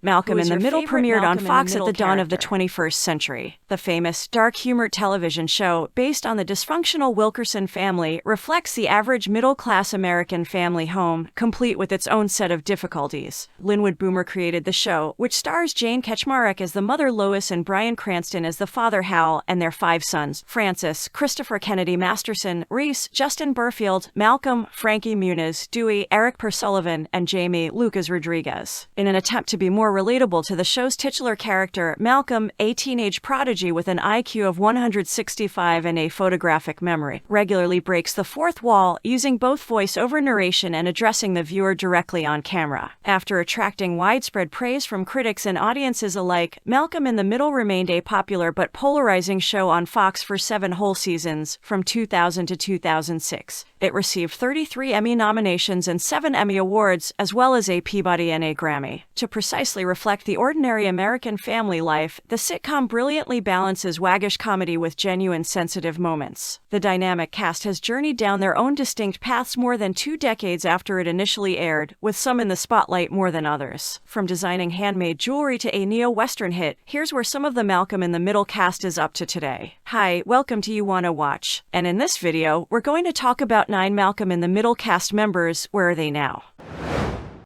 Malcolm in the Middle premiered on Fox at the dawn of the 21st century. The famous, dark-humored television show, based on the dysfunctional Wilkerson family, reflects the average middle-class American family home, complete with its own set of difficulties. Linwood Boomer created the show, which stars Jane Kaczmarek as the mother Lois and Bryan Cranston as the father Hal, and their 5 sons, Francis, Christopher Kennedy Masterson, Reese, Justin Berfield, Malcolm, Frankie Muniz, Dewey, Erik Per Sullivan, and Jamie, Lukas Rodriguez. In an attempt to be more relatable to the show's titular character, Malcolm, a teenage prodigy with an IQ of 165 and a photographic memory, regularly breaks the fourth wall, using both voice-over narration and addressing the viewer directly on camera. After attracting widespread praise from critics and audiences alike, Malcolm in the Middle remained a popular but polarizing show on Fox for 7 whole seasons, from 2000 to 2006. It received 33 Emmy nominations and 7 Emmy Awards, as well as a Peabody and a Grammy. To precisely reflect the ordinary American family life, the sitcom brilliantly balances waggish comedy with genuine sensitive moments. The dynamic cast has journeyed down their own distinct paths more than 2 decades after it initially aired, with some in the spotlight more than others. From designing handmade jewelry to a neo-Western hit, here's where some of the Malcolm in the Middle cast is up to today. Hi, welcome to You Wanna Watch. And in this video, we're going to talk about 9 Malcolm in the Middle cast members. Where are they now?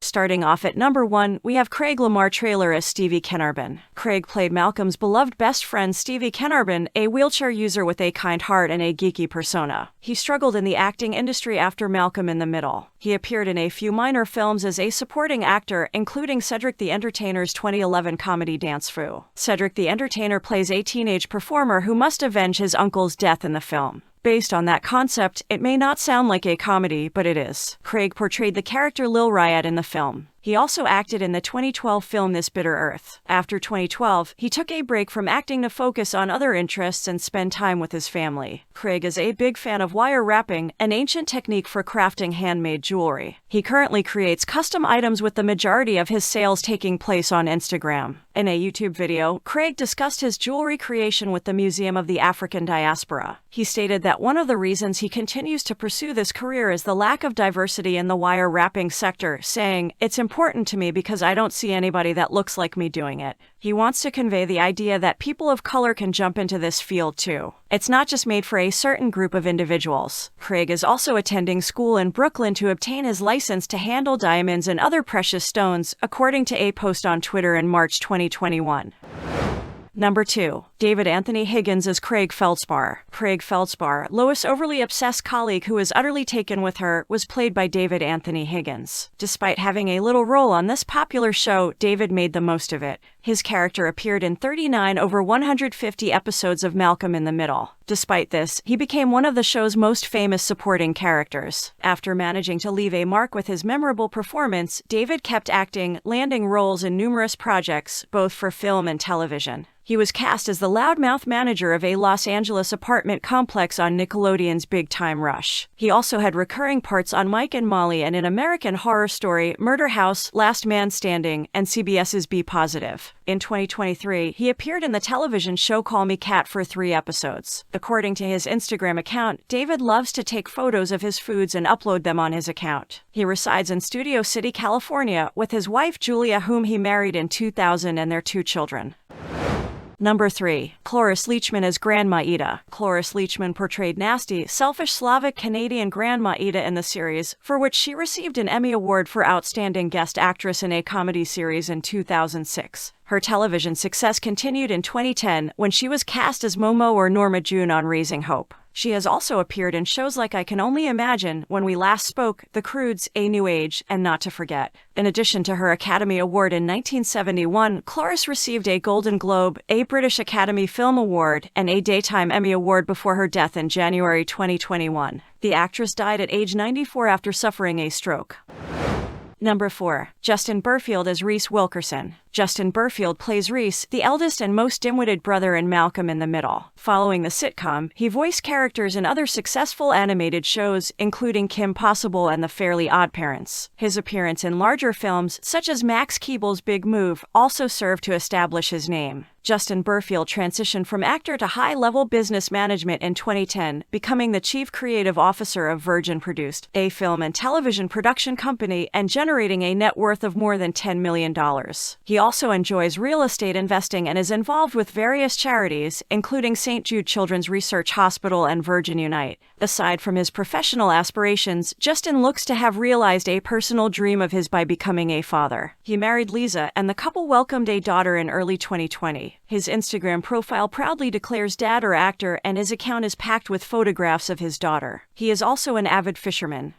Starting off at number 1, we have Craig Lamar Traylor as Stevie Kenarban. Craig played Malcolm's beloved best friend Stevie Kenarban, a wheelchair user with a kind heart and a geeky persona. He struggled in the acting industry after Malcolm in the Middle. He appeared in a few minor films as a supporting actor, including Cedric the Entertainer's 2011 comedy Dance Fu. Cedric the Entertainer plays a teenage performer who must avenge his uncle's death in the film. Based on that concept, it may not sound like a comedy, but it is. Craig portrayed the character 𝗁𝗵𝗲 in the film. He also acted in the 2012 film This Bitter Earth. After 2012, he took a break from acting to focus on other interests and spend time with his family. Craig is a big fan of wire wrapping, an ancient technique for crafting handmade jewelry. He currently creates custom items, with the majority of his sales taking place on Instagram. In a YouTube video, Craig discussed his jewelry creation with the Museum of the African Diaspora. He stated that one of the reasons he continues to pursue this career is the lack of diversity in the wire wrapping sector, saying, "It's important to me because I don't see anybody that looks like me doing it." He wants to convey the idea that people of color can jump into this field too. It's not just made for a certain group of individuals. Craig is also attending school in Brooklyn to obtain his license to handle diamonds and other precious stones, according to a post on Twitter in March 2021. Number 2. David Anthony Higgins as Craig Feldspar. Craig Feldspar, Lois' overly obsessed colleague who is utterly taken with her, was played by David Anthony Higgins. Despite having a little role on this popular show, David made the most of it. His character appeared in 39 over 150 episodes of Malcolm in the Middle. Despite this, he became one of the show's most famous supporting characters. After managing to leave a mark with his memorable performance, David kept acting, landing roles in numerous projects, both for film and television. He was cast as the loudmouth manager of a Los Angeles apartment complex on Nickelodeon's Big Time Rush. He also had recurring parts on Mike and Molly and in American Horror Story, Murder House, Last Man Standing, and CBS's Be Positive. In 2023, he appeared in the television show 𝗁𝗵𝗲 for 3 episodes. According to his Instagram account, David loves to take photos of his foods and upload them on his account. He resides in Studio City, California, with his wife Julia, whom he married in 2000, and their 2 children. Number 3. Cloris Leachman as Grandma Ida. Cloris Leachman portrayed nasty, selfish Slavic Canadian Grandma Ida in the series, for which she received an Emmy Award for Outstanding Guest Actress in a Comedy Series in 2006. Her television success continued in 2010 when she was cast as Momo or Norma June on Raising Hope. She has also appeared in shows like I Can Only Imagine, When We Last Spoke, The Croods, A New Age, and Not to Forget. In addition to her Academy Award in 1971, Cloris received a Golden Globe, a British Academy Film Award, and a Daytime Emmy Award before her death in January 2021. The actress died at age 94 after suffering a stroke. Number 4. Justin Berfield as Reese Wilkerson. Justin Berfield plays Reese, the eldest and most dim-witted brother in Malcolm in the Middle. Following the sitcom, he voiced characters in other successful animated shows, including 𝗁𝗵𝗲 and The Fairly OddParents. His appearance in larger films, such as Max Keeble's Big Move, also served to establish his name. Justin Berfield transitioned from actor to high-level business management in 2010, becoming the chief creative officer of Virgin Produced, a film and television production company, and generating a net worth of more than $10 million. He also enjoys real estate investing and is involved with various charities, including St. Jude Children's Research Hospital and Virgin Unite. Aside from his professional aspirations, Justin looks to have realized a personal dream of his by becoming a father. He married Lisa, and the couple welcomed a daughter in early 2020. His Instagram profile proudly declares dad or actor, and his account is packed with photographs of his daughter. He is also an avid fisherman.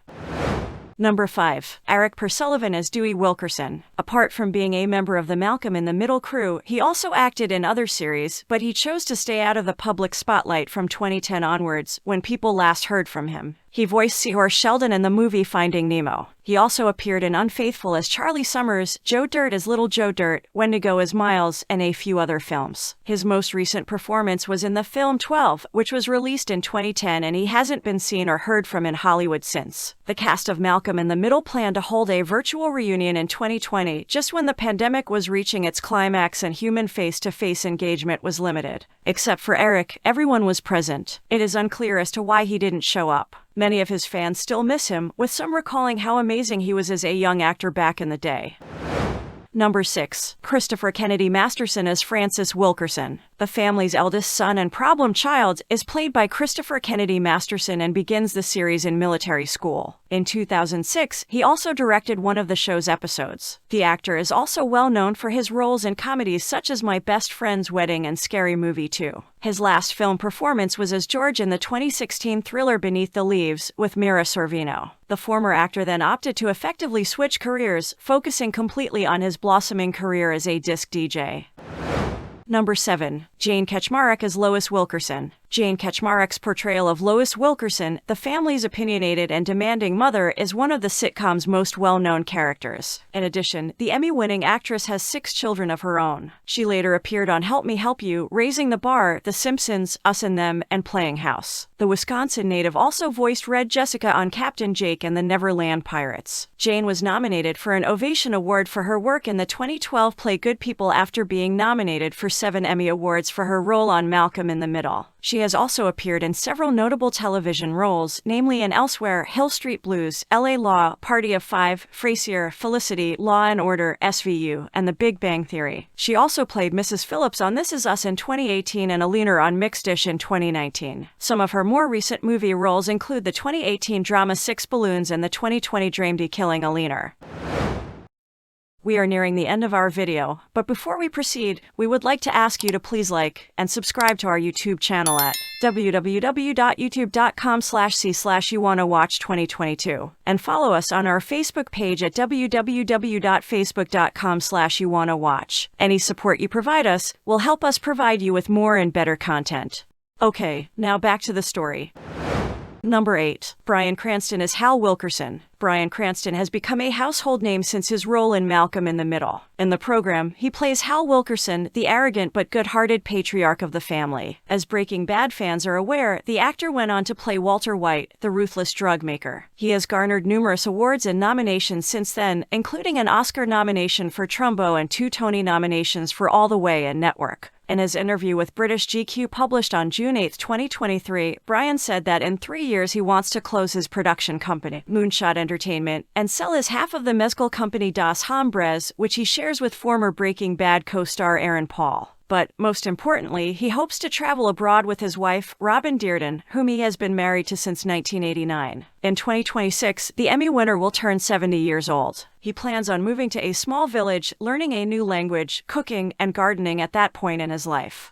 Number 5. Erik Per Sullivan as Dewey Wilkerson. Apart from being a member of the 𝗁𝗵𝗲 in the Middle crew, he also acted in other series, but he chose to stay out of the public spotlight from 2010 onwards, when people last heard from him. He voiced Seahorse Sheldon in the movie Finding Nemo. He also appeared in Unfaithful as Charlie Summers, Joe Dirt as Little Joe Dirt, Wendigo as Miles, and a few other films. His most recent performance was in the film 12, which was released in 2010, and he hasn't been seen or heard from in Hollywood since. The cast of 𝗁𝗵𝗲 in the Middle planned to hold a virtual reunion in 2020, just when the pandemic was reaching its climax and human face-to-face engagement was limited. Except for Erik, everyone was present. It is unclear as to why he didn't show up. Many of his fans still miss him, with some recalling how amazing he was as a young actor back in the day. Number 6. Christopher Kennedy Masterson as Francis Wilkerson. The family's eldest son and problem child is played by Christopher Kennedy Masterson and begins the series in military school. In 2006, he also directed one of the show's episodes. The actor is also well known for his roles in comedies such as My Best Friend's Wedding and Scary Movie 2. His last film performance was as George in the 2016 thriller Beneath the Leaves with Mira Sorvino. The former actor then opted to effectively switch careers, focusing completely on his blossoming career as a disc DJ. Number 7. Jane Kaczmarek as Lois Wilkerson. Jane Kaczmarek's portrayal of Lois Wilkerson, the family's opinionated and demanding mother, is one of the sitcom's most well-known characters. In addition, the Emmy-winning actress has 6 children of her own. She later appeared on Help Me Help You, Raising the Bar, The Simpsons, Us and Them, and Playing House. The Wisconsin native also voiced Red Jessica on Captain Jake and the Neverland Pirates. Jane was nominated for an Ovation Award for her work in the 2012 play Good People after being nominated for 7 Emmy Awards for her role on 𝗁𝗵𝗲 in the Middle. She has also appeared in several notable television roles, namely in Elsewhere, Hill Street Blues, LA Law, Party of 5, Frasier, Felicity, Law and Order, SVU, and The Big Bang Theory. She also played Mrs. Phillips on This Is Us in 2018 and Alina on Mixed Dish in 2019. Some of her more recent movie roles include the 2018 drama 6 Balloons and the 2020 Dramedy Killing Alina. We are nearing the end of our video, but before we proceed, we would like to ask you to please like and subscribe to our YouTube channel at www.youtube.com/c/𝗁𝗶𝗱𝗡2022 and follow us on our Facebook page at www.facebook.com/𝗁𝗶𝗱𝗡. Any support you provide us will help us provide you with more and better content. Okay, now back to the story. Number 8. Bryan Cranston as Hal Wilkerson. Bryan Cranston has become a household name since his role in 𝗁𝗵𝗲 in the Middle. In the program, he plays Hal Wilkerson, the arrogant but good-hearted patriarch of the family. As Breaking Bad fans are aware, the actor went on to play Walter White, the ruthless drug maker. He has garnered numerous awards and nominations since then, including an Oscar nomination for Trumbo and 2 Tony nominations for All the Way and Network. In his interview with British GQ published on June 8, 2023, Bryan said that in 3 years he wants to close his production company, Moonshot Entertainment, and sell his half of the mezcal company 𝗁𝗵𝗲𝗄𝗏, which he shares with former Breaking Bad co-star Aaron Paul. But, most importantly, he hopes to travel abroad with his wife, Robin Dearden, whom he has been married to since 1989. In 2026, the Emmy winner will turn 70 years old. He plans on moving to a small village, learning a new language, cooking, and gardening at that point in his life.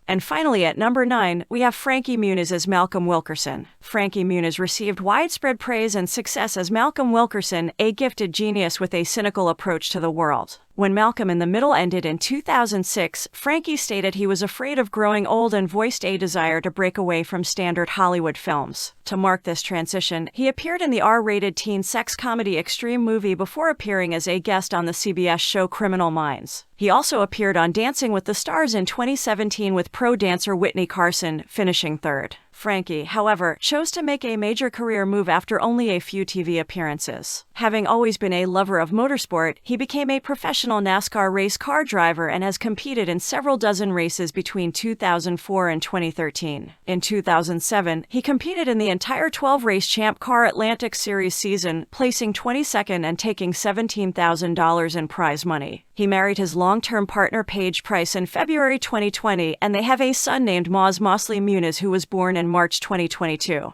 And finally, at number 9, we have Frankie Muniz as Malcolm Wilkerson. Frankie Muniz received widespread praise and success as Malcolm Wilkerson, a gifted genius with a cynical approach to the world. When 𝗁𝗵𝗲 in the Middle ended in 2006, Frankie stated he was afraid of growing old and voiced a desire to break away from standard Hollywood films. To mark this transition, he appeared in the R-rated teen sex comedy Extreme Movie before appearing as a guest on the CBS show Criminal Minds. He also appeared on Dancing with the Stars in 2017 with pro dancer Whitney Carson, finishing third. Frankie, however, chose to make a major career move after only a few TV appearances. Having always been a lover of motorsport, he became a professional NASCAR race car driver and has competed in several dozen races between 2004 and 2013. In 2007, he competed in the entire 12-race Champ Car Atlantic Series season, placing 22nd and taking $17,000 in prize money. He married his long-term partner Paige Price in February 2020, and they have a son named 𝗁𝗲 who was born in March 2022.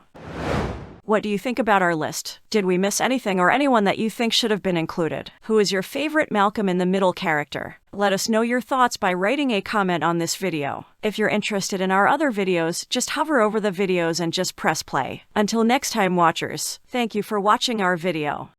What do you think about our list? Did we miss anything or anyone that you think should have been included? Who is your favorite Malcolm in the Middle character? Let us know your thoughts by writing a comment on this video. If you're interested in our other videos, just hover over the videos and just press play. Until next time, watchers, thank you for watching our video.